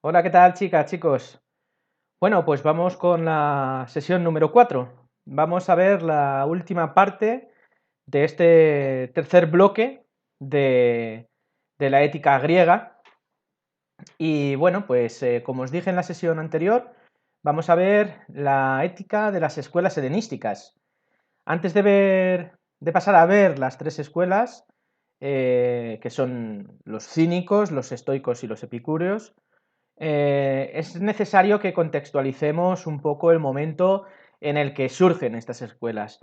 Hola, ¿qué tal, chicas, chicos? Bueno, pues vamos con la sesión número 4. Vamos a ver la última parte de este tercer bloque de, de la ética griega. Y bueno, pues como os dije en la sesión anterior, vamos a ver la ética de las escuelas helenísticas. Antes de pasar a ver las tres escuelas, que son los cínicos, los estoicos y los epicúreos, es necesario que contextualicemos un poco el momento en el que surgen estas escuelas.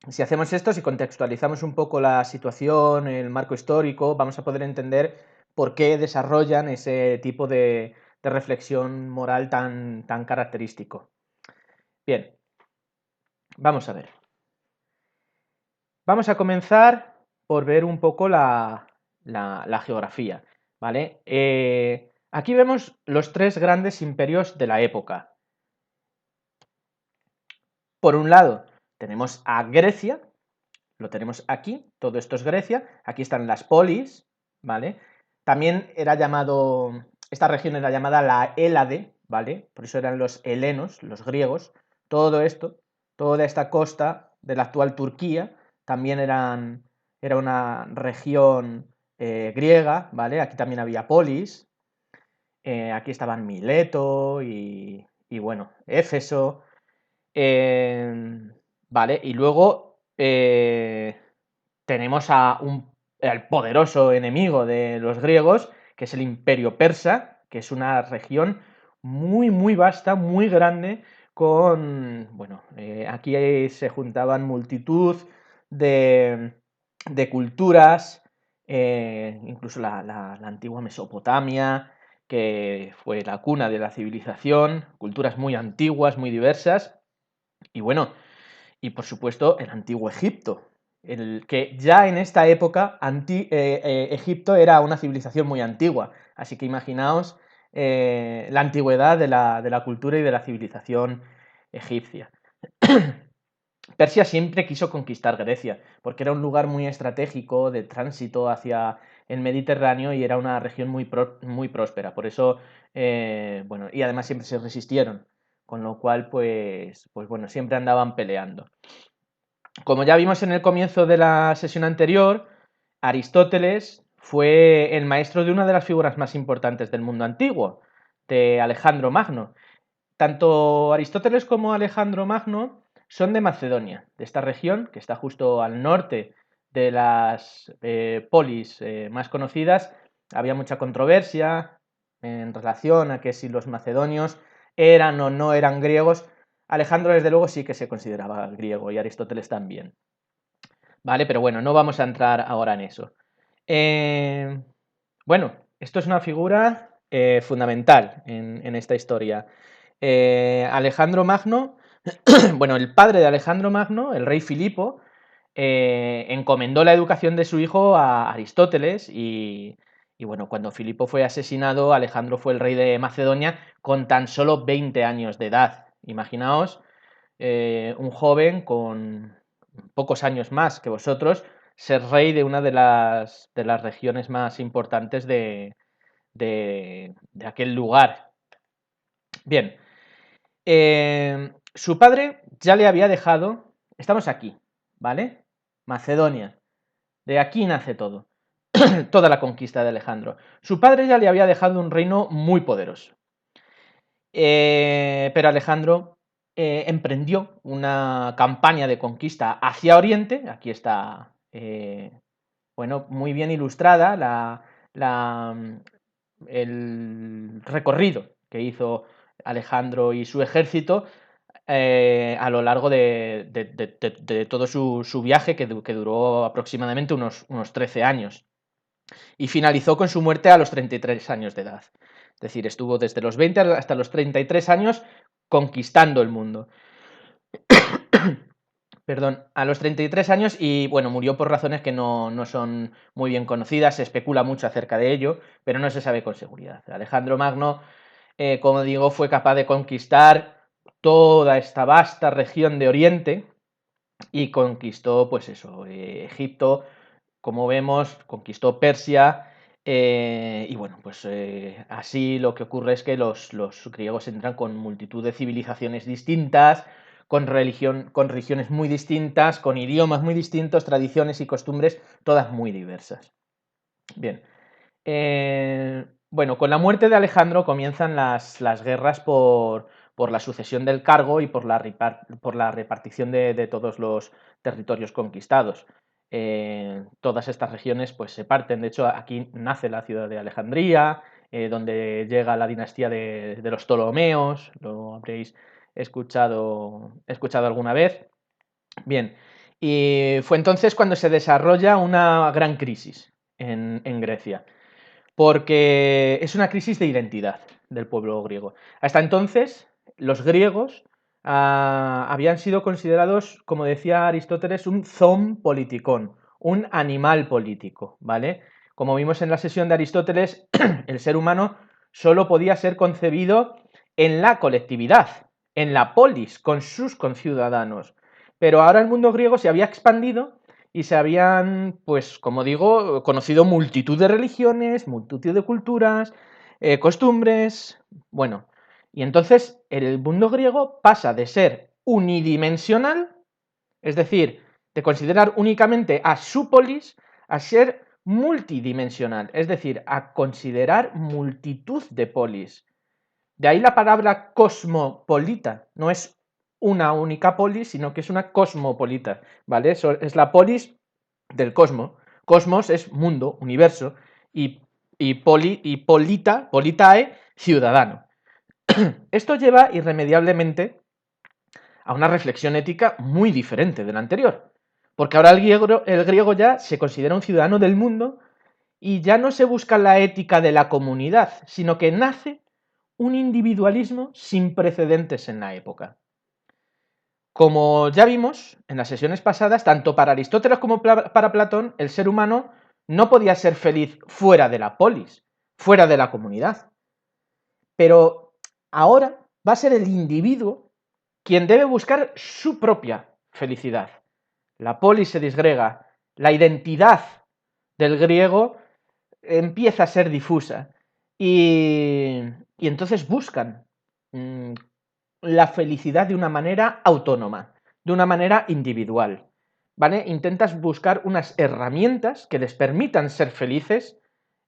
Si hacemos esto, si contextualizamos un poco la situación, el marco histórico, vamos a poder entender por qué desarrollan ese tipo de reflexión moral tan característico. Bien, vamos a ver. Vamos a comenzar por ver un poco la geografía, ¿vale? Aquí vemos los tres grandes imperios de la época. Por un lado, tenemos a Grecia, lo tenemos aquí, todo esto es Grecia, aquí están las polis, ¿vale? También era llamado, esta región era llamada la Hélade, ¿vale? Por eso eran los helenos, los griegos. Todo esto, toda esta costa de la actual Turquía, también era una región griega, ¿vale? Aquí también había polis, aquí estaban Mileto y bueno, Éfeso, vale, y luego tenemos al poderoso enemigo de los griegos, que es el Imperio Persa, que es una región muy vasta, muy grande, bueno, aquí se juntaban multitud de, de culturas, incluso la antigua Mesopotamia, que fue la cuna de la civilización, culturas muy antiguas, muy diversas, y bueno, y por supuesto el antiguo Egipto, el que ya en esta época Egipto era una civilización muy antigua, así que imaginaos la antigüedad de la cultura y de la civilización egipcia. Persia siempre quiso conquistar Grecia, porque era un lugar muy estratégico de tránsito hacia el Mediterráneo y era una región muy próspera. Por eso, bueno, y además siempre se resistieron, con lo cual, pues bueno, siempre andaban peleando. Como ya vimos en el comienzo de la sesión anterior, Aristóteles fue el maestro de una de las figuras más importantes del mundo antiguo, de Alejandro Magno. Tanto Aristóteles como Alejandro Magno son de Macedonia, de esta región que está justo al norte de las polis más conocidas. Había mucha controversia en relación a que si los macedonios eran o no eran griegos. Alejandro, desde luego, sí que se consideraba griego y Aristóteles también. ¿Vale? Pero bueno, no vamos a entrar ahora en eso. Eh, bueno, esto es una figura fundamental en esta historia. Alejandro Magno, bueno, el padre de Alejandro Magno, el rey Filipo, encomendó la educación de su hijo a Aristóteles y bueno, cuando Filipo fue asesinado, Alejandro fue el rey de Macedonia con tan solo 20 años de edad. Imaginaos un joven con pocos años más que vosotros ser rey de una de las regiones más importantes de aquel lugar. Bien, su padre ya le había dejado, estamos aquí, ¿vale? Macedonia, de aquí nace todo, toda la conquista de Alejandro. Su padre ya le había dejado un reino muy poderoso. Pero Alejandro emprendió una campaña de conquista hacia Oriente, aquí está, bueno, muy bien ilustrada el recorrido que hizo Alejandro y su ejército a lo largo de todo su viaje, que duró aproximadamente unos 13 años, y finalizó con su muerte a los 33 años de edad. Es decir, estuvo desde los 20 hasta los 33 años conquistando el mundo. Perdón, a los 33 años y bueno, murió por razones que no son muy bien conocidas, se especula mucho acerca de ello, pero no se sabe con seguridad. Alejandro Magno, como digo, fue capaz de conquistar toda esta vasta región de Oriente y conquistó, pues eso, Egipto, como vemos, conquistó Persia, Y bueno, pues así lo que ocurre es que los griegos entran con multitud de civilizaciones distintas, con religiones muy distintas, con idiomas muy distintos, tradiciones y costumbres todas muy diversas. Bien, bueno, con la muerte de Alejandro comienzan las guerras por la sucesión del cargo y por la repartición de todos los territorios conquistados. Todas estas regiones pues, se parten, de hecho aquí nace la ciudad de Alejandría, donde llega la dinastía de los Ptolomeos, lo habréis escuchado alguna vez. Bien, y fue entonces cuando se desarrolla una gran crisis en Grecia porque es una crisis de identidad del pueblo griego. Hasta entonces, los griegos habían sido considerados, como decía Aristóteles, un zoon politikon, un animal político, ¿vale? Como vimos en la sesión de Aristóteles, el ser humano solo podía ser concebido en la colectividad, en la polis, con sus conciudadanos. Pero ahora el mundo griego se había expandido y se habían, pues como digo, conocido multitud de religiones, multitud de culturas, costumbres, bueno, y entonces el mundo griego pasa de ser unidimensional, es decir, de considerar únicamente a su polis, a ser multidimensional, es decir, a considerar multitud de polis. De ahí la palabra cosmopolita, no es una única polis, sino que es una cosmopolita, ¿vale? Eso es la polis del cosmos. Cosmos es mundo, universo, politae, ciudadano. Esto lleva irremediablemente a una reflexión ética muy diferente de la anterior, porque ahora el griego ya se considera un ciudadano del mundo y ya no se busca la ética de la comunidad, sino que nace un individualismo sin precedentes en la época. Como ya vimos en las sesiones pasadas, tanto para Aristóteles como para Platón, el ser humano no podía ser feliz fuera de la polis, fuera de la comunidad. Pero ahora va a ser el individuo quien debe buscar su propia felicidad. La polis se disgrega, la identidad del griego empieza a ser difusa y entonces buscan la felicidad de una manera autónoma, de una manera individual, ¿vale? Intentas buscar unas herramientas que les permitan ser felices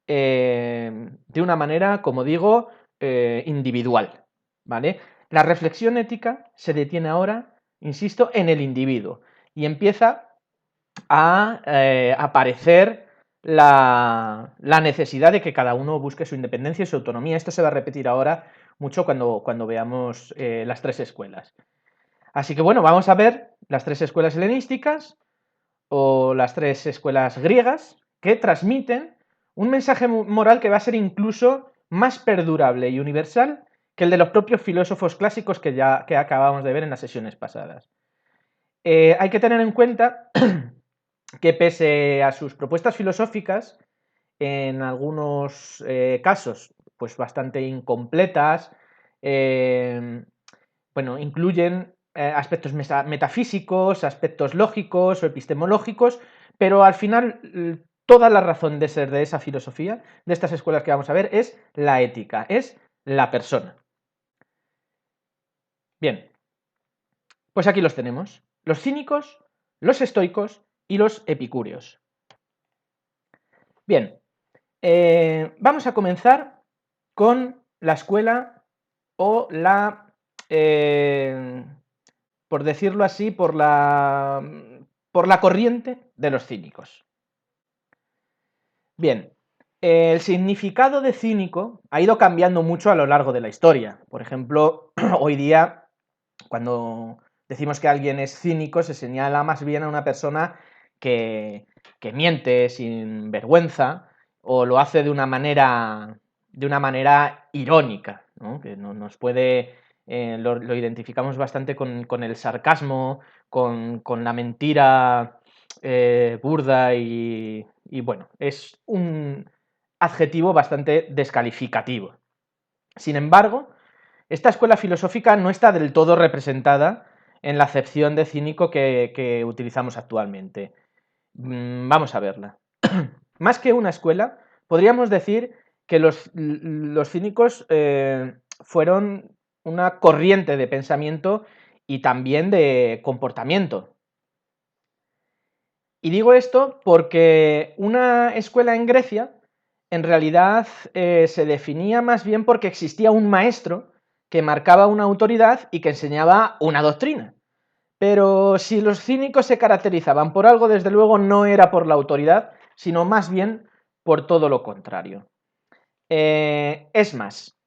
de una manera, como digo, individual, ¿vale? La reflexión ética se detiene ahora, insisto, en el individuo y empieza a aparecer la necesidad de que cada uno busque su independencia y su autonomía. Esto se va a repetir ahora mucho cuando veamos las tres escuelas. Así que bueno, vamos a ver las tres escuelas helenísticas o las tres escuelas griegas que transmiten un mensaje moral que va a ser incluso más perdurable y universal que el de los propios filósofos clásicos que acabamos de ver en las sesiones pasadas. Hay que tener en cuenta que pese a sus propuestas filosóficas, en algunos casos, pues bastante incompletas, bueno, incluyen aspectos metafísicos, aspectos lógicos o epistemológicos, pero al final toda la razón de ser de esa filosofía, de estas escuelas que vamos a ver, es la ética, es la persona. Bien, pues aquí los tenemos, los cínicos, los estoicos y los epicúreos. Bien, vamos a comenzar con la escuela o por decirlo así, por la corriente de los cínicos. Bien, el significado de cínico ha ido cambiando mucho a lo largo de la historia. Por ejemplo, hoy día, cuando decimos que alguien es cínico, se señala más bien a una persona que miente sin vergüenza o lo hace de una manera irónica, ¿no? Que nos puede, lo identificamos bastante con el sarcasmo, con la mentira burda y bueno, es un adjetivo bastante descalificativo. Sin embargo, esta escuela filosófica no está del todo representada en la acepción de cínico que utilizamos actualmente. Vamos a verla. Más que una escuela, podríamos decir que los cínicos fueron una corriente de pensamiento y también de comportamiento. Y digo esto porque una escuela en Grecia en realidad se definía más bien porque existía un maestro que marcaba una autoridad y que enseñaba una doctrina. Pero si los cínicos se caracterizaban por algo, desde luego no era por la autoridad, sino más bien por todo lo contrario. Es más,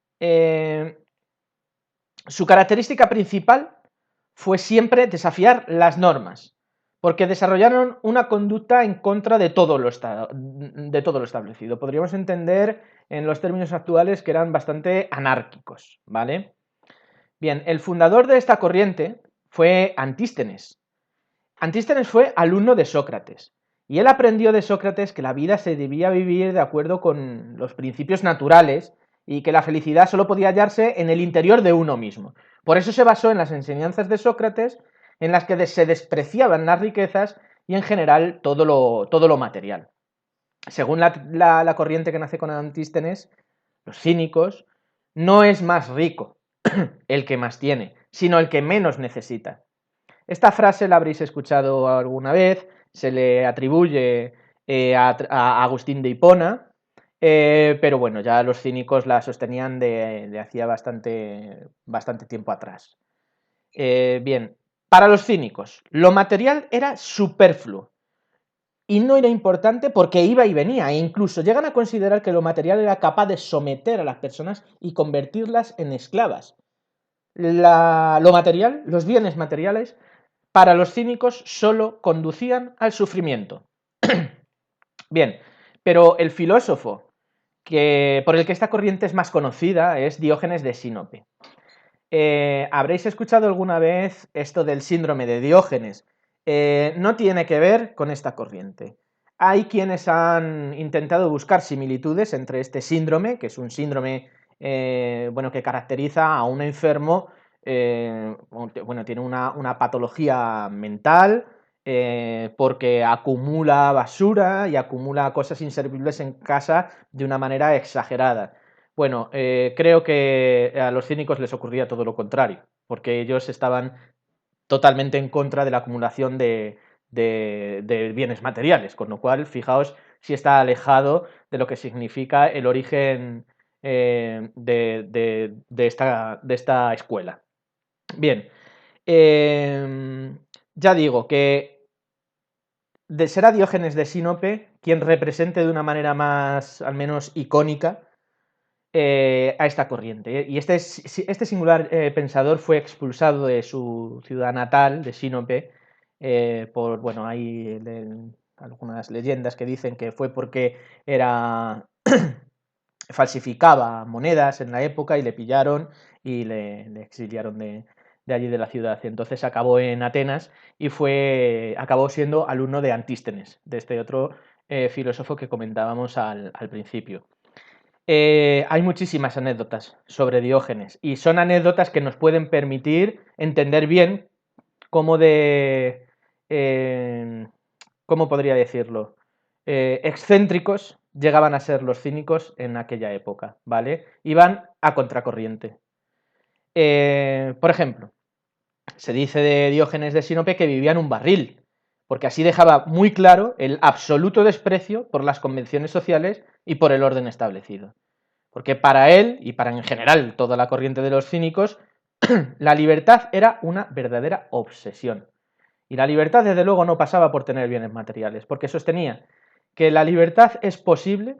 su característica principal fue siempre desafiar las normas, porque desarrollaron una conducta en contra de todo lo establecido. Podríamos entender en los términos actuales que eran bastante anárquicos, ¿vale? Bien, el fundador de esta corriente fue Antístenes. Antístenes fue alumno de Sócrates, y él aprendió de Sócrates que la vida se debía vivir de acuerdo con los principios naturales y que la felicidad solo podía hallarse en el interior de uno mismo. Por eso se basó en las enseñanzas de Sócrates, en las que se despreciaban las riquezas y en general todo lo material. Según la corriente que nace con Antístenes, los cínicos, no es más rico el que más tiene, sino el que menos necesita. Esta frase la habréis escuchado alguna vez, se le atribuye a Agustín de Hipona, pero bueno, ya los cínicos la sostenían de hacía bastante tiempo atrás. Bien, para los cínicos, lo material era superfluo y no era importante porque iba y venía, e incluso llegan a considerar que lo material era capaz de someter a las personas y convertirlas en esclavas. Lo material, los bienes materiales, para los cínicos solo conducían al sufrimiento. Bien, pero el filósofo por el que esta corriente es más conocida es Diógenes de Sinope. ¿Habréis escuchado alguna vez esto del síndrome de Diógenes? No tiene que ver con esta corriente. Hay quienes han intentado buscar similitudes entre este síndrome, que es un síndrome que caracteriza a un enfermo, tiene una patología mental, porque acumula basura y acumula cosas inservibles en casa de una manera exagerada. Bueno, creo que a los cínicos les ocurría todo lo contrario, porque ellos estaban totalmente en contra de la acumulación de bienes materiales, con lo cual, fijaos si está alejado de lo que significa el origen de esta escuela. Bien, ya digo que será Diógenes de Sinope quien represente de una manera más, al menos icónica, a esta corriente. Y este singular pensador fue expulsado de su ciudad natal, de Sinope, hay algunas leyendas que dicen que fue porque falsificaba monedas en la época y le pillaron y le exiliaron de allí de la ciudad. Entonces acabó en Atenas y acabó siendo alumno de Antístenes, de este otro filósofo que comentábamos al principio. Hay muchísimas anécdotas sobre Diógenes y son anécdotas que nos pueden permitir entender bien cómo ¿cómo podría decirlo? Excéntricos llegaban a ser los cínicos en aquella época, ¿vale? Iban a contracorriente. Por ejemplo, se dice de Diógenes de Sinope que vivía en un barril, porque así dejaba muy claro el absoluto desprecio por las convenciones sociales y por el orden establecido. Porque para él, y para en general toda la corriente de los cínicos, la libertad era una verdadera obsesión. Y la libertad, desde luego, no pasaba por tener bienes materiales, porque sostenía que la libertad es posible,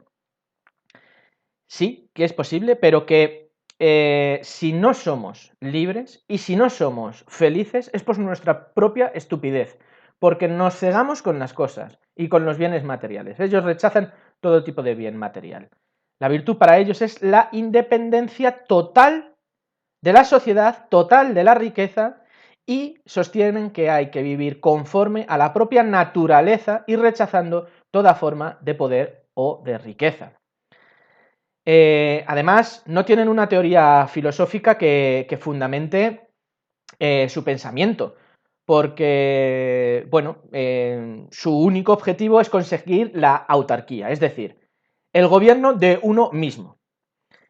sí, que es posible, pero que si no somos libres y si no somos felices es por nuestra propia estupidez, porque nos cegamos con las cosas y con los bienes materiales. Ellos rechazan todo tipo de bien material. La virtud para ellos es la independencia total de la sociedad, total de la riqueza, y sostienen que hay que vivir conforme a la propia naturaleza y rechazando toda forma de poder o de riqueza. Además, no tienen una teoría filosófica que fundamente su pensamiento, porque, su único objetivo es conseguir la autarquía, es decir, el gobierno de uno mismo.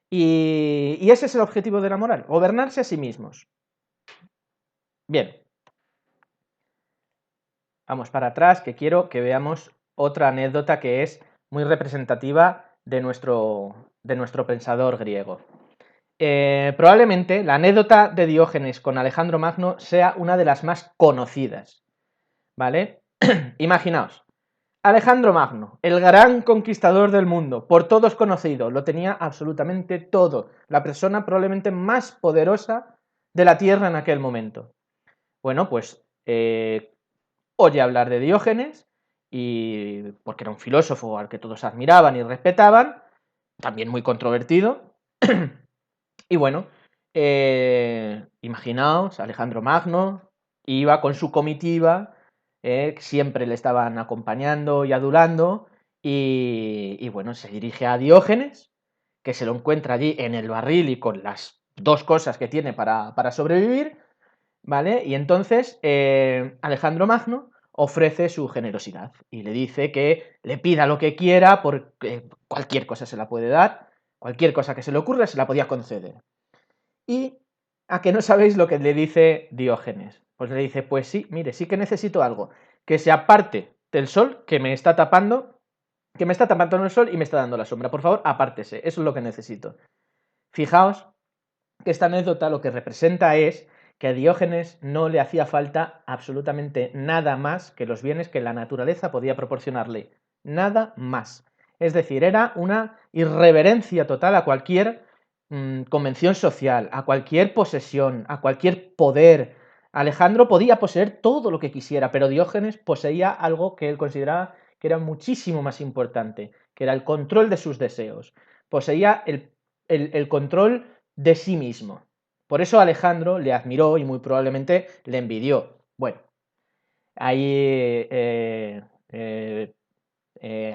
Y ese es el objetivo de la moral, gobernarse a sí mismos. Bien, vamos para atrás, que quiero que veamos otra anécdota que es muy representativa de nuestro pensador griego. Probablemente la anécdota de Diógenes con Alejandro Magno sea una de las más conocidas, ¿vale? Imaginaos, Alejandro Magno, el gran conquistador del mundo, por todos conocido, lo tenía absolutamente todo, la persona probablemente más poderosa de la Tierra en aquel momento. Bueno, pues oye hablar de Diógenes, y porque era un filósofo al que todos admiraban y respetaban, también muy controvertido, y bueno, imaginaos, Alejandro Magno iba con su comitiva, siempre le estaban acompañando y adulando, y bueno, se dirige a Diógenes, que se lo encuentra allí en el barril y con las dos cosas que tiene para sobrevivir, ¿vale? Y entonces Alejandro Magno ofrece su generosidad y le dice que le pida lo que quiera, porque cualquier cosa se la puede dar, cualquier cosa que se le ocurra se la podía conceder. Y a que no sabéis lo que le dice Diógenes. Pues le dice, pues sí, mire, sí que necesito algo, que se aparte del sol, que me está tapando el sol y me está dando la sombra. Por favor, apártese, eso es lo que necesito. Fijaos que esta anécdota lo que representa es que a Diógenes no le hacía falta absolutamente nada más que los bienes que la naturaleza podía proporcionarle. Nada más. Es decir, era una irreverencia total a cualquier convención social, a cualquier posesión, a cualquier poder. Alejandro podía poseer todo lo que quisiera, pero Diógenes poseía algo que él consideraba que era muchísimo más importante, que era el control de sus deseos. Poseía el control de sí mismo. Por eso Alejandro le admiró y muy probablemente le envidió. Bueno, ahí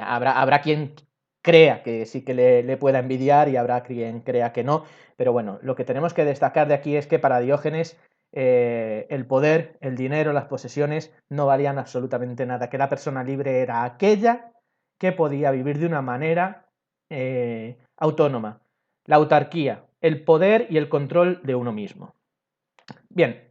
habrá quien crea que sí que le pueda envidiar y habrá quien crea que no, pero bueno, lo que tenemos que destacar de aquí es que para Diógenes el poder, el dinero, las posesiones no valían absolutamente nada, que la persona libre era aquella que podía vivir de una manera autónoma. La autarquía, el poder y el control de uno mismo. Bien,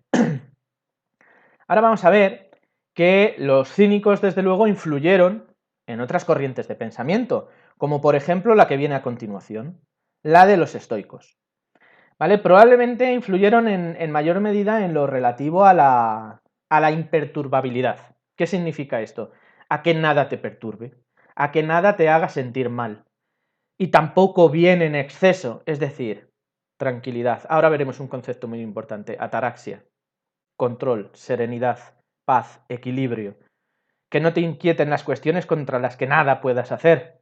ahora vamos a ver que los cínicos, desde luego, influyeron en otras corrientes de pensamiento, como por ejemplo la que viene a continuación, la de los estoicos. ¿Vale? Probablemente influyeron en mayor medida en lo relativo a la imperturbabilidad. ¿Qué significa esto? A que nada te perturbe, a que nada te haga sentir mal. Y tampoco bien en exceso, es decir, tranquilidad. Ahora veremos un concepto muy importante, ataraxia, control, serenidad, paz, equilibrio. Que no te inquieten las cuestiones contra las que nada puedas hacer,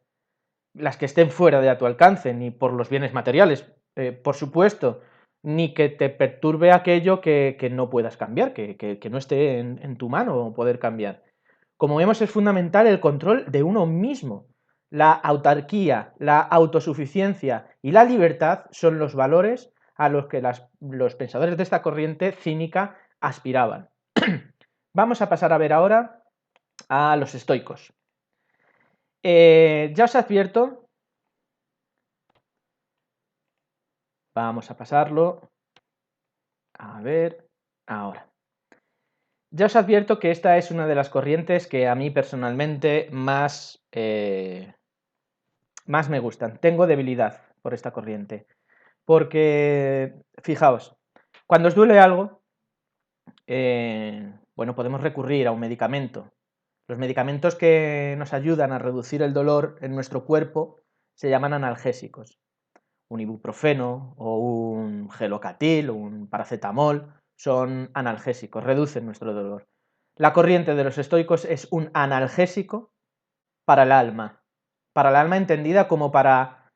las que estén fuera de tu alcance, ni por los bienes materiales, por supuesto, ni que te perturbe aquello que no puedas cambiar, que no esté en tu mano poder cambiar. Como vemos, es fundamental el control de uno mismo. La autarquía, la autosuficiencia y la libertad son los valores a los que los pensadores de esta corriente cínica aspiraban. Vamos a pasar a ver ahora a los estoicos. Ya os advierto, vamos a pasarlo, a ver, ahora. Ya os advierto que esta es una de las corrientes que a mí personalmente más me gustan. Tengo debilidad por esta corriente. Porque, fijaos, cuando os duele algo, bueno, podemos recurrir a un medicamento. Los medicamentos que nos ayudan a reducir el dolor en nuestro cuerpo se llaman analgésicos. Un ibuprofeno o un gelocatil o un paracetamol son analgésicos, reducen nuestro dolor. La corriente de los estoicos es un analgésico para el alma entendida como para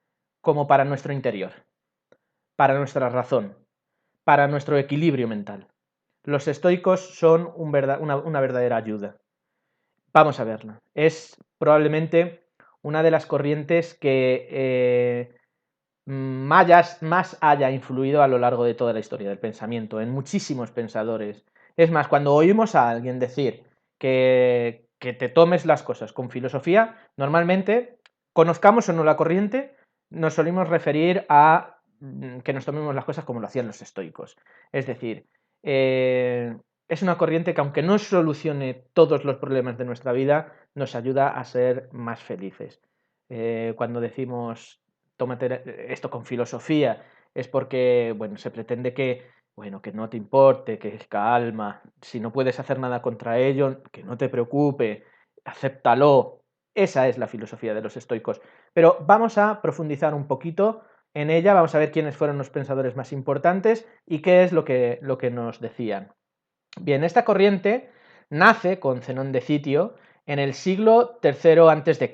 nuestro interior, para nuestra razón, para nuestro equilibrio mental. Los estoicos son una verdadera ayuda. Vamos a verla. Es probablemente una de las corrientes que más haya influido a lo largo de toda la historia del pensamiento, en muchísimos pensadores. Es más, cuando oímos a alguien decir que te tomes las cosas con filosofía, normalmente conozcamos o no la corriente, nos solimos referir a que nos tomemos las cosas como lo hacían los estoicos. Es decir, es una corriente que aunque no solucione todos los problemas de nuestra vida, nos ayuda a ser más felices. Cuando decimos tómate esto con filosofía, es porque, bueno, se pretende que, bueno, que no te importe, que calma, si no puedes hacer nada contra ello, que no te preocupe, acéptalo. Esa es la filosofía de los estoicos. Pero vamos a profundizar un poquito en ella, vamos a ver quiénes fueron los pensadores más importantes y qué es lo que nos decían. Bien, esta corriente nace con Zenón de Citio en el siglo III a.C.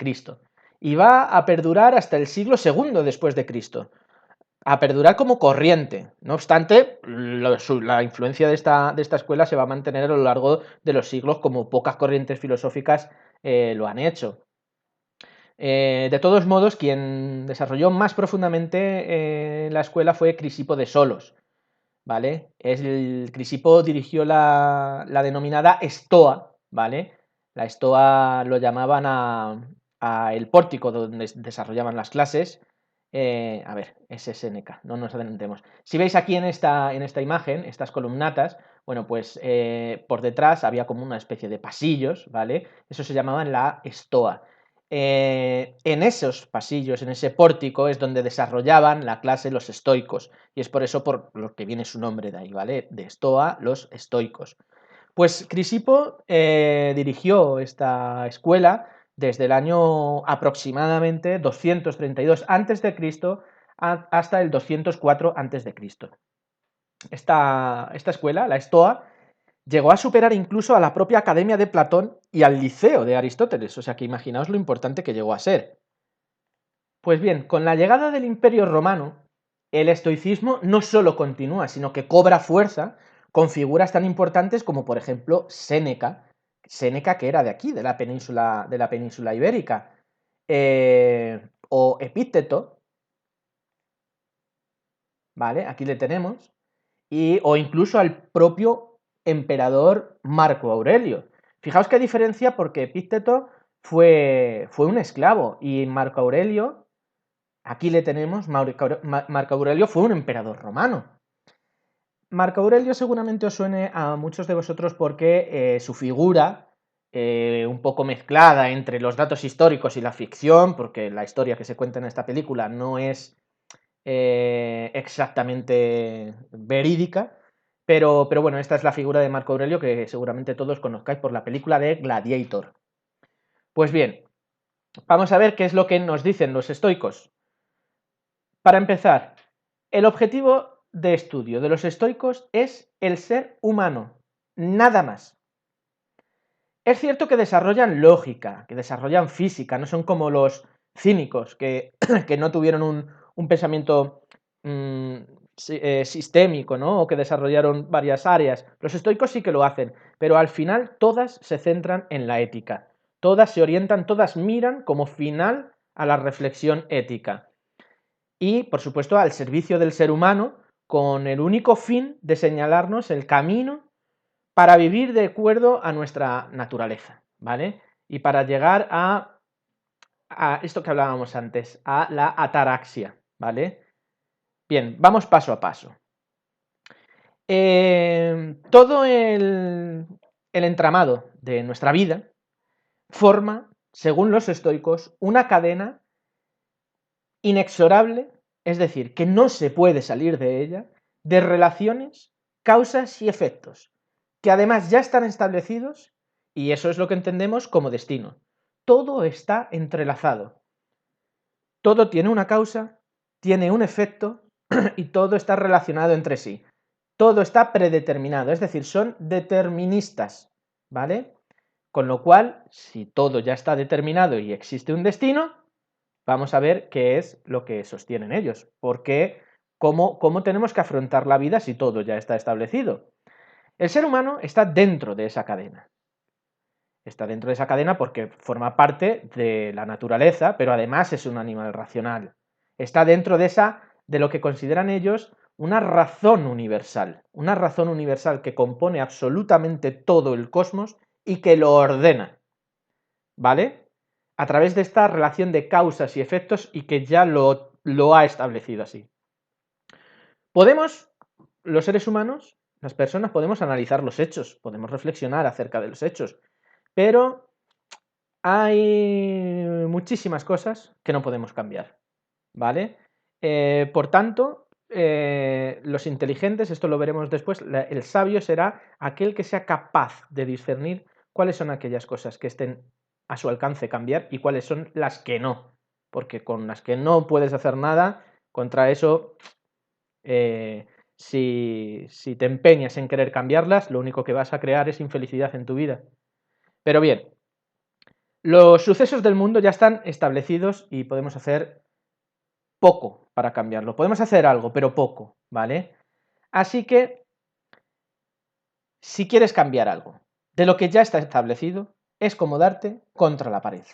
y va a perdurar hasta el siglo II después de Cristo, a perdurar como corriente. No obstante, la influencia de esta escuela se va a mantener a lo largo de los siglos como pocas corrientes filosóficas lo han hecho. De todos modos, quien desarrolló más profundamente la escuela fue Crisipo de Solos, ¿vale? Crisipo dirigió la denominada Estoa, ¿vale? La Estoa lo llamaban a el pórtico donde desarrollaban las clases. A ver, ese es Séneca, no nos adelantemos. Si veis aquí en esta imagen, estas columnatas, bueno, pues por detrás había como una especie de pasillos, ¿vale? Eso se llamaban la Estoa. En esos pasillos, en ese pórtico, es donde desarrollaban la clase los estoicos, y es por eso por lo que viene su nombre de ahí, ¿vale? De Estoa, los estoicos. Pues Crisipo dirigió esta escuela desde el año aproximadamente 232 a.C. hasta el 204 a.C. Esta escuela, la Estoa, llegó a superar incluso a la propia Academia de Platón y al Liceo de Aristóteles, o sea que imaginaos lo importante que llegó a ser. Pues bien, con la llegada del Imperio Romano, el estoicismo no solo continúa, sino que cobra fuerza con figuras tan importantes como, por ejemplo, Séneca, que era de aquí, de la península ibérica, o Epícteto, ¿vale? Aquí le tenemos, o incluso al propio emperador Marco Aurelio. Fijaos qué diferencia, porque Epícteto fue un esclavo y Marco Aurelio, aquí le tenemos, Marco Aurelio fue un emperador romano. Marco Aurelio seguramente os suene a muchos de vosotros porque su figura, un poco mezclada entre los datos históricos y la ficción, porque la historia que se cuenta en esta película no es exactamente verídica, pero bueno, esta es la figura de Marco Aurelio que seguramente todos conozcáis por la película de Gladiator. Pues bien, vamos a ver qué es lo que nos dicen los estoicos. Para empezar, el objetivo de estudio de los estoicos es el ser humano, nada más. Es cierto que desarrollan lógica, que desarrollan física, no son como los cínicos que, que no tuvieron un pensamiento sistémico, ¿no? O que desarrollaron varias áreas. Los estoicos sí que lo hacen, pero al final todas se centran en la ética. Todas se orientan, todas miran como final a la reflexión ética. Y, por supuesto, al servicio del ser humano, con el único fin de señalarnos el camino para vivir de acuerdo a nuestra naturaleza, ¿vale? Y para llegar a esto que hablábamos antes, a la ataraxia, ¿vale? Bien, vamos paso a paso. Todo el entramado de nuestra vida forma, según los estoicos, una cadena inexorable, es decir, que no se puede salir de ella, de relaciones, causas y efectos, que además ya están establecidos, y eso es lo que entendemos como destino. Todo está entrelazado. Todo tiene una causa, tiene un efecto y todo está relacionado entre sí. Todo está predeterminado, es decir, son deterministas, ¿vale? Con lo cual, si todo ya está determinado y existe un destino, vamos a ver qué es lo que sostienen ellos, porque cómo tenemos que afrontar la vida si todo ya está establecido. El ser humano está dentro de esa cadena. Está dentro de esa cadena porque forma parte de la naturaleza, pero además es un animal racional. Está dentro de lo que consideran ellos una razón universal que compone absolutamente todo el cosmos y que lo ordena. ¿Vale? a través de esta relación de causas y efectos y que ya lo ha establecido así. Podemos, los seres humanos, las personas, podemos analizar los hechos, podemos reflexionar acerca de los hechos, pero hay muchísimas cosas que no podemos cambiar, ¿vale? Por tanto, los inteligentes, esto lo veremos después, el sabio será aquel que sea capaz de discernir cuáles son aquellas cosas que estén a su alcance cambiar y cuáles son las que no, porque con las que no puedes hacer nada, contra eso, si te empeñas en querer cambiarlas, lo único que vas a crear es infelicidad en tu vida. Pero bien, los sucesos del mundo ya están establecidos y podemos hacer poco para cambiarlo. Podemos hacer algo, pero poco, ¿vale? Así que, si quieres cambiar algo de lo que ya está establecido, es como darte contra la pared.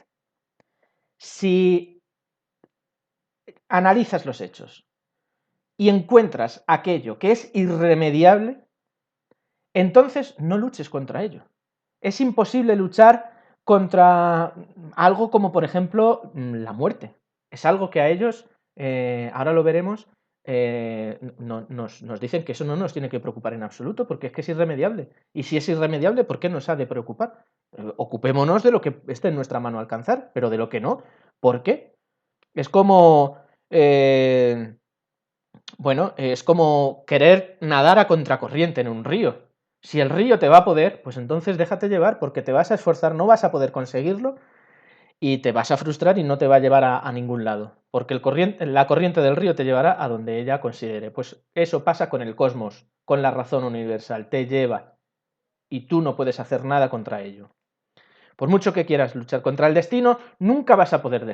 Si analizas los hechos y encuentras aquello que es irremediable, entonces no luches contra ello. Es imposible luchar contra algo como, por ejemplo, la muerte. Es algo que a ellos, ahora lo veremos, nos dicen que eso no nos tiene que preocupar en absoluto, porque es que es irremediable. Y si es irremediable, ¿por qué nos ha de preocupar? Ocupémonos de lo que esté en nuestra mano alcanzar, pero de lo que no, ¿por qué? Es como, bueno, es como querer nadar a contracorriente en un río. Si el río te va a poder, pues entonces déjate llevar porque te vas a esforzar, no vas a poder conseguirlo y te vas a frustrar y no te va a llevar a ningún lado. Porque la corriente del río te llevará a donde ella considere. Pues eso pasa con el cosmos, con la razón universal, te lleva y tú no puedes hacer nada contra ello. Por mucho que quieras luchar contra el destino, nunca vas a poder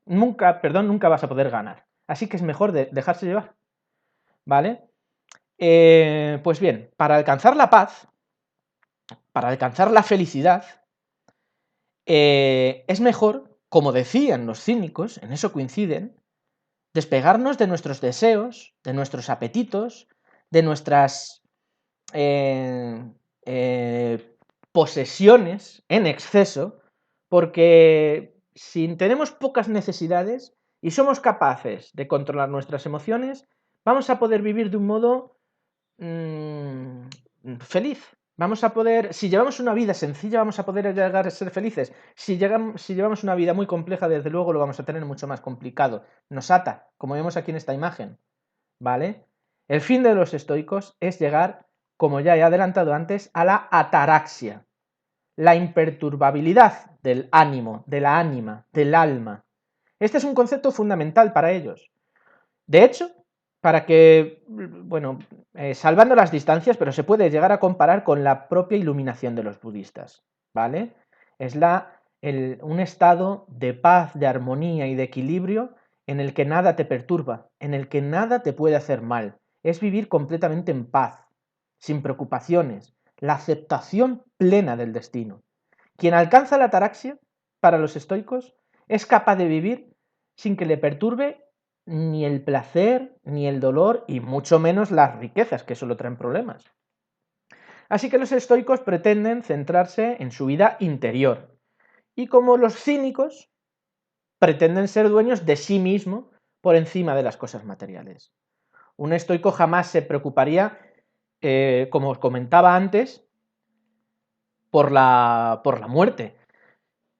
nunca vas a poder ganar. Así que es mejor dejarse llevar, ¿vale? Pues bien, para alcanzar la paz, para alcanzar la felicidad, es mejor, como decían los cínicos, en eso coinciden, despegarnos de nuestros deseos, de nuestros apetitos, de nuestras eh, posesiones en exceso, porque si tenemos pocas necesidades y somos capaces de controlar nuestras emociones, vamos a poder vivir de un modo feliz. Vamos a poder, si llevamos una vida sencilla, vamos a poder llegar a ser felices. Si llevamos una vida muy compleja, desde luego lo vamos a tener mucho más complicado. Nos ata, como vemos aquí en esta imagen, ¿vale? El fin de los estoicos es llegar, como ya he adelantado antes, a la ataraxia, la imperturbabilidad del ánimo, de la ánima, del alma. Este es un concepto fundamental para ellos. De hecho, para que, bueno, salvando las distancias, pero se puede llegar a comparar con la propia iluminación de los budistas, ¿vale? Es un estado de paz, de armonía y de equilibrio en el que nada te perturba, en el que nada te puede hacer mal. Es vivir completamente en paz, sin preocupaciones, la aceptación plena del destino. Quien alcanza la ataraxia, para los estoicos, es capaz de vivir sin que le perturbe ni el placer, ni el dolor, y mucho menos las riquezas, que solo traen problemas. Así que los estoicos pretenden centrarse en su vida interior, y como los cínicos, pretenden ser dueños de sí mismo por encima de las cosas materiales. Un estoico jamás se preocuparía, como os comentaba antes, por la muerte,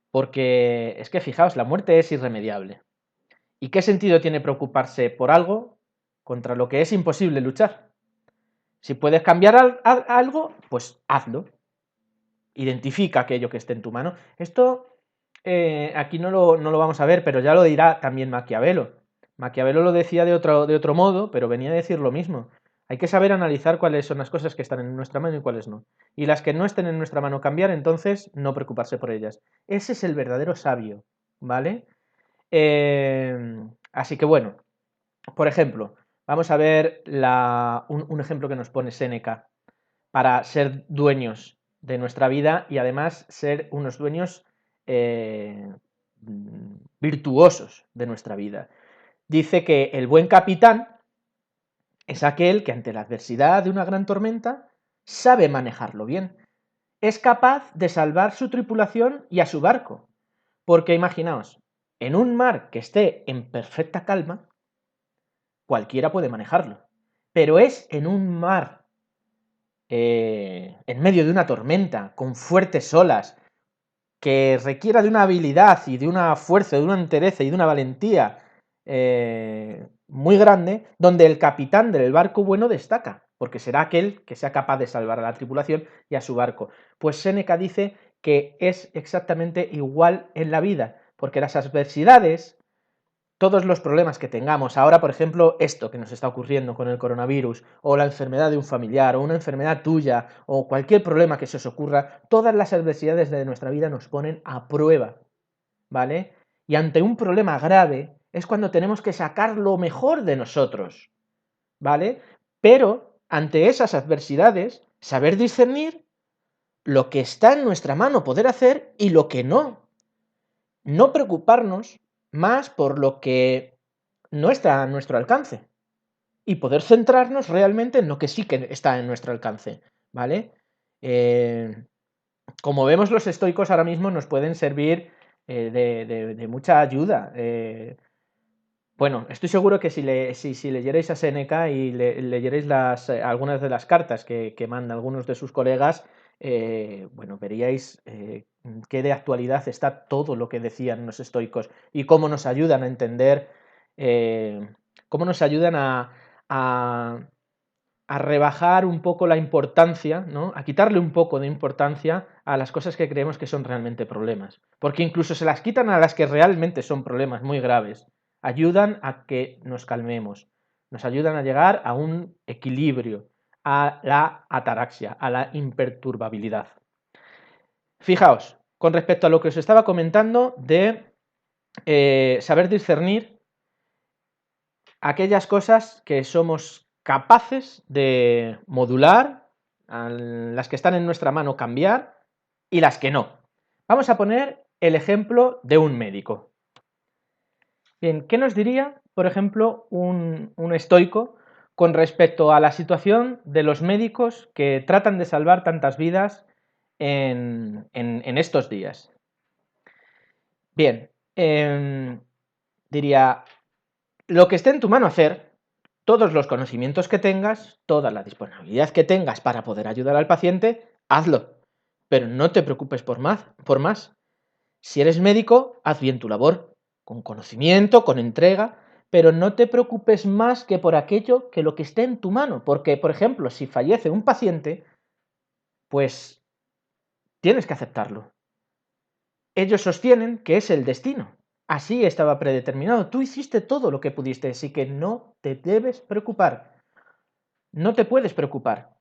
porque es que fijaos, la muerte es irremediable. ¿Y qué sentido tiene preocuparse por algo contra lo que es imposible luchar? Si puedes cambiar algo, pues hazlo. Identifica aquello que esté en tu mano. Esto aquí no lo vamos a ver, pero ya lo dirá también Maquiavelo. Maquiavelo lo decía de otro modo, pero venía a decir lo mismo. Hay que saber analizar cuáles son las cosas que están en nuestra mano y cuáles no. Y las que no estén en nuestra mano cambiar, entonces no preocuparse por ellas. Ese es el verdadero sabio, ¿vale? Así que bueno, por ejemplo, vamos a ver un ejemplo que nos pone Séneca para ser dueños de nuestra vida y además ser unos dueños virtuosos de nuestra vida. Dice que el buen capitán es aquel que ante la adversidad de una gran tormenta sabe manejarlo bien. Es capaz de salvar su tripulación y a su barco, Porque imaginaos, en un mar que esté en perfecta calma, cualquiera puede manejarlo. Pero es en un mar, en medio de una tormenta, con fuertes olas, que requiera de una habilidad y de una fuerza, de una entereza y de una valentía muy grande, donde el capitán del barco bueno destaca, porque será aquel que sea capaz de salvar a la tripulación y a su barco. Pues Séneca dice que es exactamente igual en la vida, porque las adversidades, todos los problemas que tengamos, ahora por ejemplo esto que nos está ocurriendo con el coronavirus, o la enfermedad de un familiar, o una enfermedad tuya, o cualquier problema que se os ocurra, todas las adversidades de nuestra vida nos ponen a prueba, ¿vale? Y ante un problema grave es cuando tenemos que sacar lo mejor de nosotros, ¿vale? Pero ante esas adversidades, saber discernir lo que está en nuestra mano poder hacer y lo que no. No preocuparnos más por lo que no está a nuestro alcance y poder centrarnos realmente en lo que sí que está en nuestro alcance, ¿vale? Como vemos, los estoicos ahora mismo nos pueden servir de mucha ayuda. Bueno, estoy seguro que si leyerais a Séneca y leyerais algunas de las cartas que manda algunos de sus colegas, bueno, veríais qué de actualidad está todo lo que decían los estoicos y cómo nos ayudan a entender, cómo nos ayudan a, a rebajar un poco la importancia, ¿no? A quitarle un poco de importancia a las cosas que creemos que son realmente problemas. Porque incluso se las quitan a las que realmente son problemas muy graves. Ayudan a que nos calmemos, nos ayudan a llegar a un equilibrio, a la ataraxia, a la imperturbabilidad. Fijaos, con respecto a lo que os estaba comentando de saber discernir aquellas cosas que somos capaces de modular, las que están en nuestra mano cambiar y las que no. Vamos a poner el ejemplo de un médico. Bien, ¿qué nos diría, por ejemplo, un estoico con respecto a la situación de los médicos que tratan de salvar tantas vidas en estos días? Bien, diría, lo que esté en tu mano hacer, todos los conocimientos que tengas, toda la disponibilidad que tengas para poder ayudar al paciente, hazlo. Pero no te preocupes por más. Si eres médico, haz bien tu labor, con conocimiento, con entrega, pero no te preocupes más que por aquello que lo que esté en tu mano. Porque, por ejemplo, si fallece un paciente, pues tienes que aceptarlo. Ellos sostienen que es el destino. Así estaba predeterminado. Tú hiciste todo lo que pudiste, así que no te debes preocupar. No te puedes preocupar.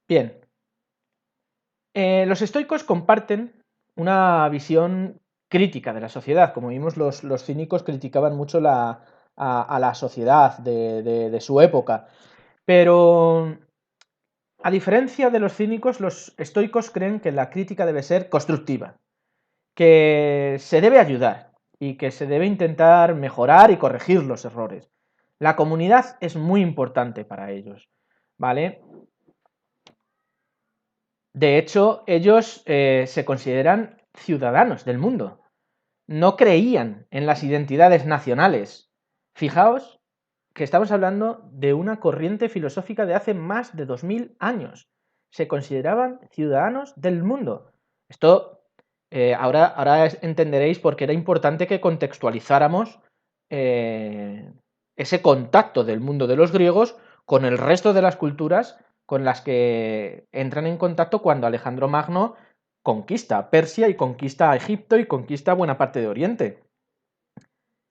Bien. Los estoicos comparten una visión crítica de la sociedad. Como vimos, los cínicos criticaban mucho a la sociedad de su época. Pero, a diferencia de los cínicos, los estoicos creen que la crítica debe ser constructiva, que se debe ayudar y que se debe intentar mejorar y corregir los errores. La comunidad es muy importante para ellos, ¿vale? De hecho, ellos se consideran ciudadanos del mundo. No creían en las identidades nacionales. Fijaos que estamos hablando de una corriente filosófica de hace más de 2000 años. Se consideraban ciudadanos del mundo. Esto ahora entenderéis por qué era importante que contextualizáramos ese contacto del mundo de los griegos con el resto de las culturas con las que entran en contacto cuando Alejandro Magno conquista Persia y conquista Egipto y conquista buena parte de Oriente.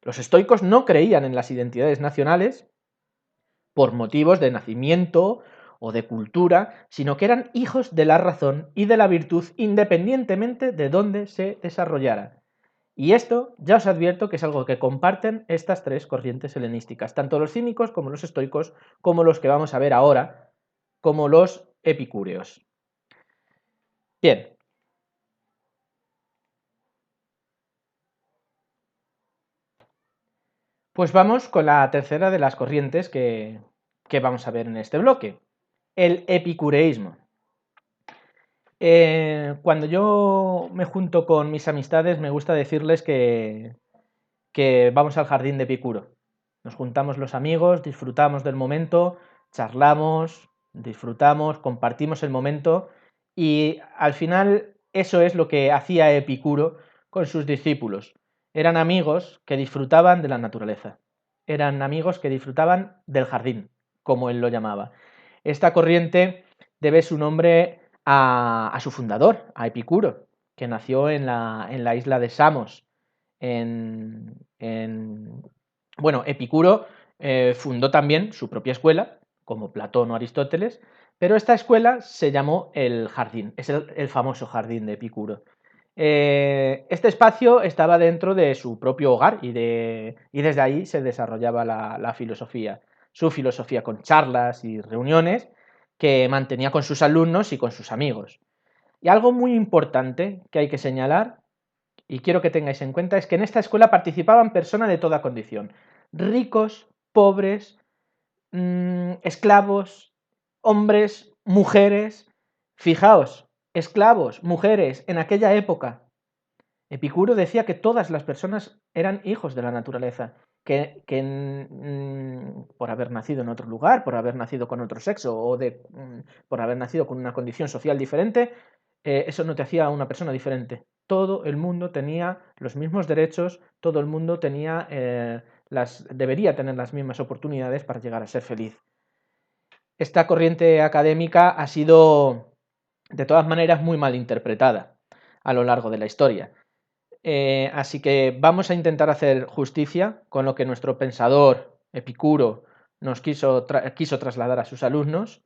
Los estoicos no creían en las identidades nacionales por motivos de nacimiento o de cultura, sino que eran hijos de la razón y de la virtud independientemente de dónde se desarrollaran. Y esto ya os advierto que es algo que comparten estas tres corrientes helenísticas, tanto los cínicos como los estoicos, como los que vamos a ver ahora, como los epicúreos. Bien. Pues vamos con la tercera de las corrientes que vamos a ver en este bloque, el epicureísmo. Cuando yo me junto con mis amistades, me gusta decirles que vamos al jardín de Epicuro. Nos juntamos los amigos, disfrutamos del momento, charlamos, disfrutamos, compartimos el momento y al final eso es lo que hacía Epicuro con sus discípulos. Eran amigos que disfrutaban de la naturaleza, eran amigos que disfrutaban del jardín, como él lo llamaba. Esta corriente debe su nombre a su fundador, a Epicuro, que nació en la isla de Samos, bueno, Epicuro fundó también su propia escuela, como Platón o Aristóteles, pero esta escuela se llamó el Jardín, es el famoso Jardín de Epicuro. Este espacio estaba dentro de su propio hogar y desde ahí se desarrollaba la filosofía, su filosofía con charlas y reuniones que mantenía con sus alumnos y con sus amigos. Y algo muy importante que hay que señalar y quiero que tengáis en cuenta es que en esta escuela participaban personas de toda condición, ricos, pobres, esclavos, hombres, mujeres. Fijaos, esclavos, mujeres, en aquella época. Epicuro decía que todas las personas eran hijos de la naturaleza, que por haber nacido en otro lugar, por haber nacido con otro sexo o por haber nacido con una condición social diferente, eso no te hacía una persona diferente. Todo el mundo tenía los mismos derechos, todo el mundo debería tener las mismas oportunidades para llegar a ser feliz. Esta corriente académica ha sido, de todas maneras, muy mal interpretada a lo largo de la historia. Así que vamos a intentar hacer justicia con lo que nuestro pensador Epicuro nos quiso trasladar a sus alumnos,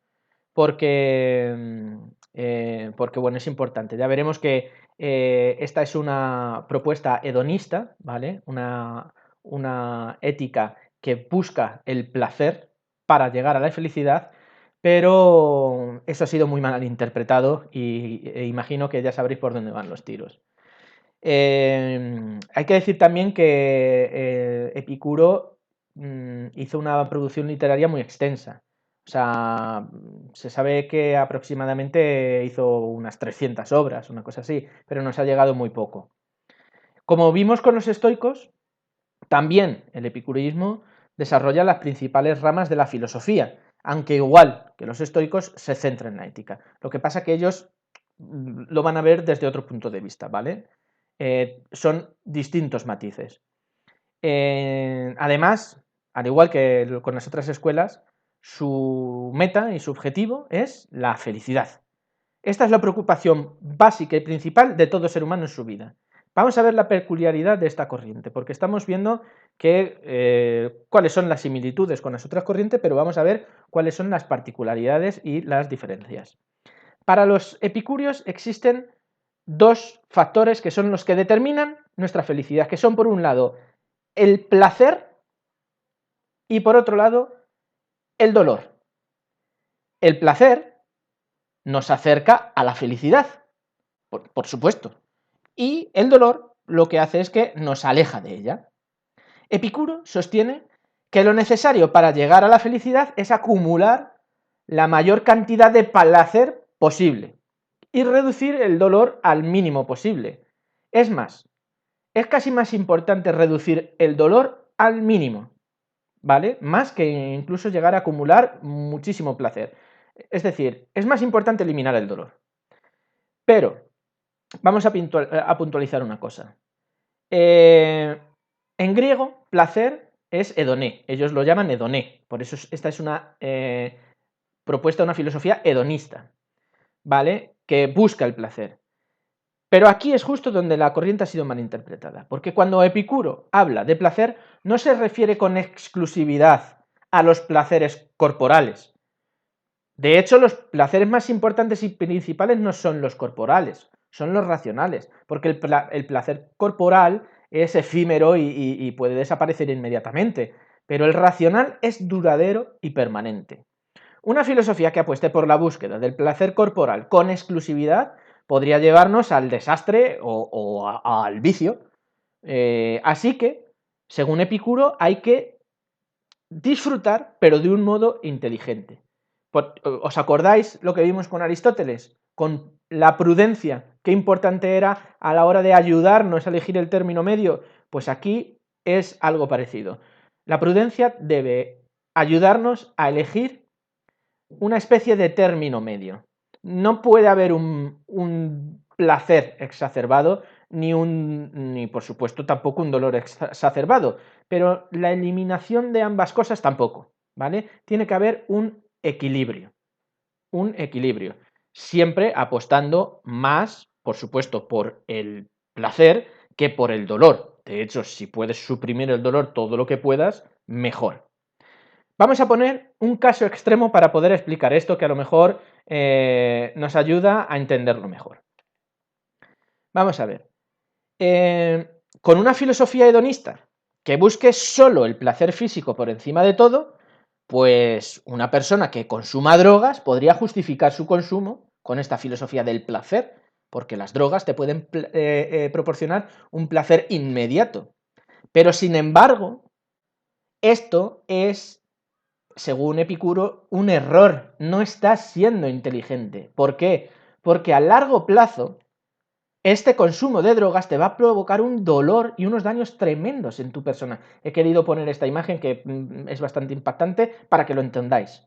porque bueno, es importante. Ya veremos que esta es una propuesta hedonista, ¿vale? Una ética que busca el placer para llegar a la felicidad, pero eso ha sido muy mal interpretado e imagino que ya sabréis por dónde van los tiros. Hay que decir también que Epicuro hizo una producción literaria muy extensa. O sea, se sabe que aproximadamente hizo unas 300 obras, una cosa así, pero nos ha llegado muy poco. Como vimos con los estoicos, también el epicureísmo desarrolla las principales ramas de la filosofía, aunque igual que los estoicos se centra en la ética. Lo que pasa es que ellos lo van a ver desde otro punto de vista, ¿vale? Son distintos matices. Además, al igual que con las otras escuelas, su meta y su objetivo es la felicidad. Esta es la preocupación básica y principal de todo ser humano en su vida. Vamos a ver la peculiaridad de esta corriente, porque estamos viendo cuáles son las similitudes con las otras corrientes, pero vamos a ver cuáles son las particularidades y las diferencias. Para los epicúreos existen dos factores que son los que determinan nuestra felicidad, que son por un lado el placer y por otro lado el dolor. El placer nos acerca a la felicidad, por supuesto, y el dolor lo que hace es que nos aleja de ella. Epicuro sostiene que lo necesario para llegar a la felicidad es acumular la mayor cantidad de placer posible y reducir el dolor al mínimo posible. Es más, es casi más importante reducir el dolor al mínimo, ¿vale? Más que incluso llegar a acumular muchísimo placer. Es decir, es más importante eliminar el dolor. Pero vamos a puntualizar una cosa. En griego, placer es hedoné, ellos lo llaman hedoné, por eso esta es una propuesta, una filosofía hedonista, ¿vale? Que busca el placer. Pero aquí es justo donde la corriente ha sido mal interpretada, porque cuando Epicuro habla de placer, no se refiere con exclusividad a los placeres corporales. De hecho, los placeres más importantes y principales no son los corporales, son los racionales, porque el placer corporal es efímero y puede desaparecer inmediatamente, pero el racional es duradero y permanente. Una filosofía que apueste por la búsqueda del placer corporal con exclusividad podría llevarnos al desastre o al vicio. Así que, según Epicuro, hay que disfrutar, pero de un modo inteligente. ¿Os acordáis lo que vimos con Aristóteles? con la prudencia, qué importante era a la hora de ayudarnos a elegir el término medio, pues aquí es algo parecido. La prudencia debe ayudarnos a elegir una especie de término medio. No puede haber un placer exacerbado, ni por supuesto tampoco un dolor exacerbado, pero la eliminación de ambas cosas tampoco, ¿vale? Tiene que haber un equilibrio, siempre apostando más, por supuesto, por el placer que por el dolor. De hecho, si puedes suprimir el dolor todo lo que puedas, mejor. Vamos a poner un caso extremo para poder explicar esto que a lo mejor nos ayuda a entenderlo mejor. Vamos a ver. Con una filosofía hedonista que busque solo el placer físico por encima de todo, pues una persona que consuma drogas podría justificar su consumo con esta filosofía del placer, porque las drogas te pueden proporcionar un placer inmediato. Pero sin embargo, esto es, según Epicuro, un error. No estás siendo inteligente. ¿Por qué? Porque a largo plazo este consumo de drogas te va a provocar un dolor y unos daños tremendos en tu persona. He querido poner esta imagen que es bastante impactante para que lo entendáis.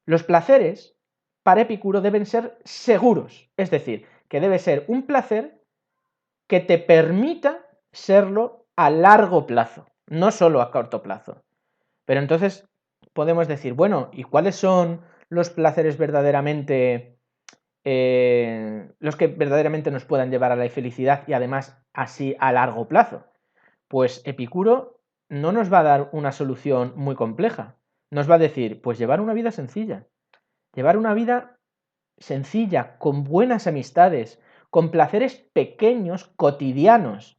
Los placeres para Epicuro deben ser seguros, es decir, que debe ser un placer que te permita serlo a largo plazo, no solo a corto plazo. Pero entonces podemos decir, bueno, ¿y cuáles son los placeres verdaderamente los que verdaderamente nos puedan llevar a la felicidad y además así a largo plazo? Pues Epicuro no nos va a dar una solución muy compleja. Nos va a decir, pues llevar una vida sencilla. Llevar una vida sencilla, con buenas amistades, con placeres pequeños, cotidianos,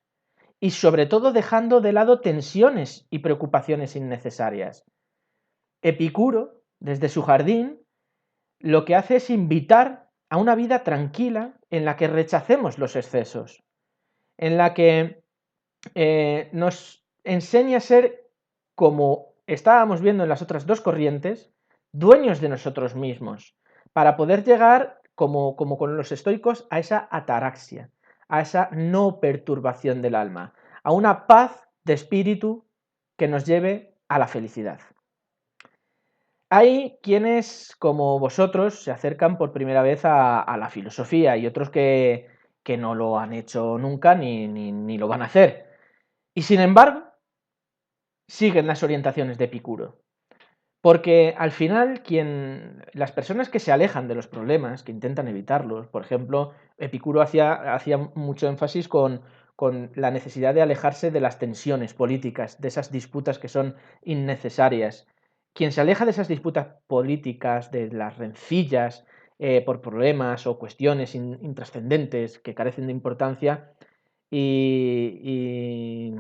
y sobre todo dejando de lado tensiones y preocupaciones innecesarias. Epicuro, desde su jardín, lo que hace es invitar a una vida tranquila en la que rechacemos los excesos, en la que nos enseña a ser, como estábamos viendo en las otras dos corrientes, dueños de nosotros mismos, para poder llegar, como con los estoicos, a esa ataraxia, a esa no perturbación del alma, a una paz de espíritu que nos lleve a la felicidad. Hay quienes, como vosotros, se acercan por primera vez a la filosofía y otros que no lo han hecho nunca ni lo van a hacer. Y sin embargo, siguen las orientaciones de Epicuro. Porque al final, las personas que se alejan de los problemas, que intentan evitarlos, por ejemplo, Epicuro hacía mucho énfasis con la necesidad de alejarse de las tensiones políticas, de esas disputas que son innecesarias. Quien se aleja de esas disputas políticas, de las rencillas por problemas o cuestiones intrascendentes que carecen de importancia, y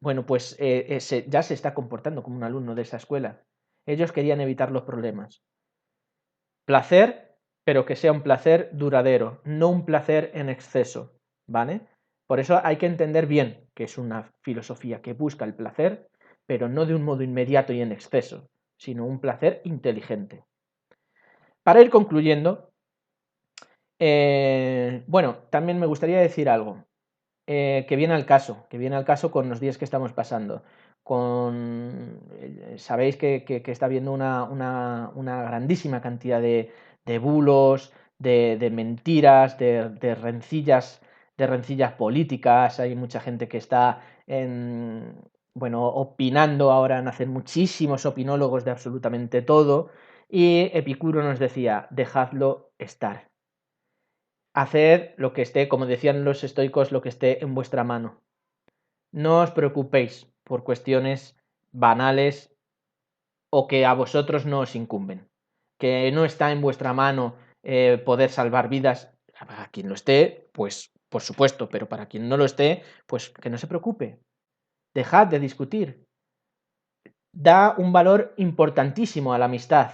bueno, pues ya se está comportando como un alumno de esa escuela. Ellos querían evitar los problemas. Placer, pero que sea un placer duradero, no un placer en exceso, ¿vale? Por eso hay que entender bien que es una filosofía que busca el placer, pero no de un modo inmediato y en exceso, sino un placer inteligente. Para ir concluyendo, bueno, también me gustaría decir algo que viene al caso con los días que estamos pasando. Sabéis que está habiendo una grandísima cantidad de bulos, de mentiras, de rencillas políticas. Hay mucha gente que está bueno, opinando ahora, nacen muchísimos opinólogos de absolutamente todo. Y Epicuro nos decía, dejadlo estar. Haced lo que esté, como decían los estoicos, lo que esté en vuestra mano. No os preocupéis por cuestiones banales o que a vosotros no os incumben. Que no está en vuestra mano poder salvar vidas. Para quien lo esté, pues por supuesto, pero para quien no lo esté, pues que no se preocupe. Dejad de discutir. Da un valor importantísimo a la amistad,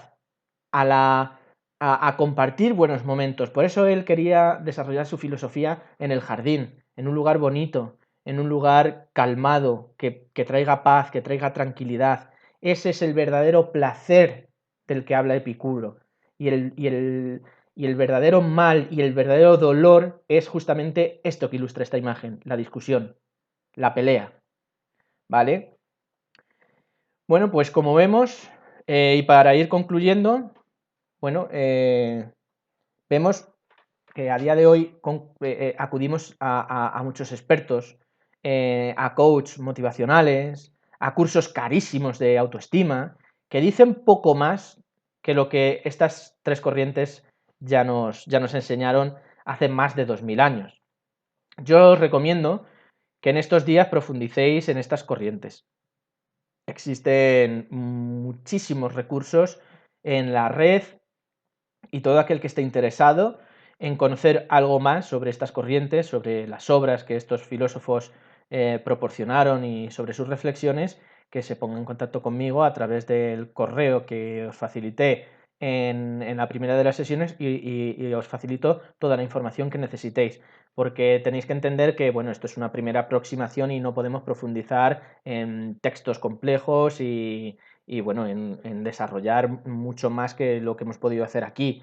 a compartir buenos momentos. Por eso él quería desarrollar su filosofía en el jardín, en un lugar bonito, en un lugar calmado, que traiga paz, que traiga tranquilidad. Ese es el verdadero placer del que habla Epicuro. Y el verdadero mal y el verdadero dolor es justamente esto que ilustra esta imagen, la discusión, la pelea, ¿vale? Bueno, pues como vemos, y para ir concluyendo, bueno, vemos que a día de hoy acudimos a muchos expertos, a coaches motivacionales, a cursos carísimos de autoestima, que dicen poco más que lo que estas tres corrientes ya nos enseñaron hace más de 2000 años. Yo os recomiendo que en estos días profundicéis en estas corrientes. Existen muchísimos recursos en la red y todo aquel que esté interesado en conocer algo más sobre estas corrientes, sobre las obras que estos filósofos proporcionaron y sobre sus reflexiones, que se ponga en contacto conmigo a través del correo que os facilité en la primera de las sesiones y os facilito toda la información que necesitéis, porque tenéis que entender que bueno, esto es una primera aproximación y no podemos profundizar en textos complejos y bueno, en desarrollar mucho más que lo que hemos podido hacer aquí.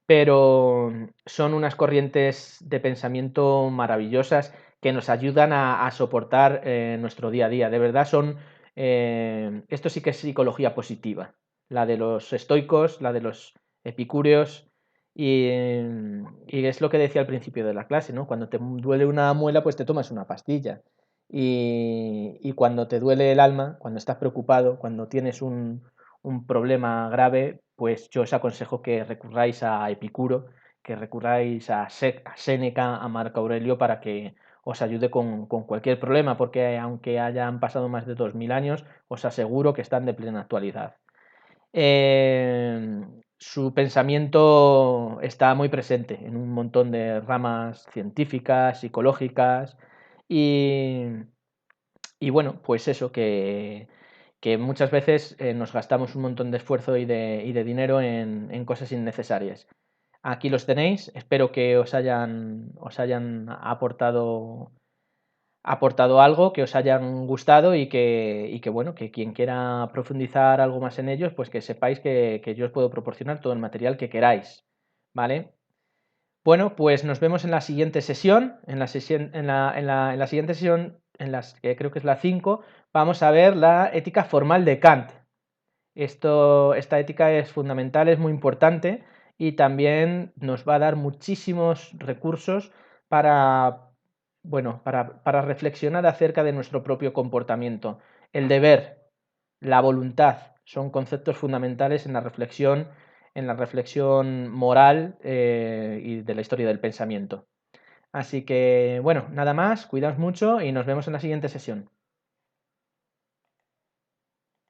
Pero son unas corrientes de pensamiento maravillosas que nos ayudan a soportar nuestro día a día. De verdad esto sí que es psicología positiva, la de los estoicos, la de los epicúreos, y es lo que decía al principio de la clase, ¿no? Cuando te duele una muela, pues te tomas una pastilla. Y cuando te duele el alma, cuando estás preocupado, cuando tienes un problema grave, pues yo os aconsejo que recurráis a Epicuro, que recurráis a Séneca, a Marco Aurelio, para que os ayude con cualquier problema, porque aunque hayan pasado más de 2000 años, os aseguro que están de plena actualidad. Su pensamiento está muy presente en un montón de ramas científicas, psicológicas y, y bueno, pues eso, que muchas veces nos gastamos un montón de esfuerzo y de dinero en cosas innecesarias. Aquí los tenéis, espero que os hayan aportado algo, que os hayan gustado y que bueno, que quien quiera profundizar algo más en ellos, pues que sepáis que yo os puedo proporcionar todo el material que queráis, ¿vale? Bueno, pues nos vemos en la siguiente sesión, en la siguiente sesión, que creo que es la 5, vamos a ver la ética formal de Kant. Esta ética es fundamental, es muy importante y también nos va a dar muchísimos recursos para, bueno, para reflexionar acerca de nuestro propio comportamiento. El deber, la voluntad, son conceptos fundamentales en la reflexión moral y de la historia del pensamiento. Así que, bueno, nada más, cuidaos mucho y nos vemos en la siguiente sesión.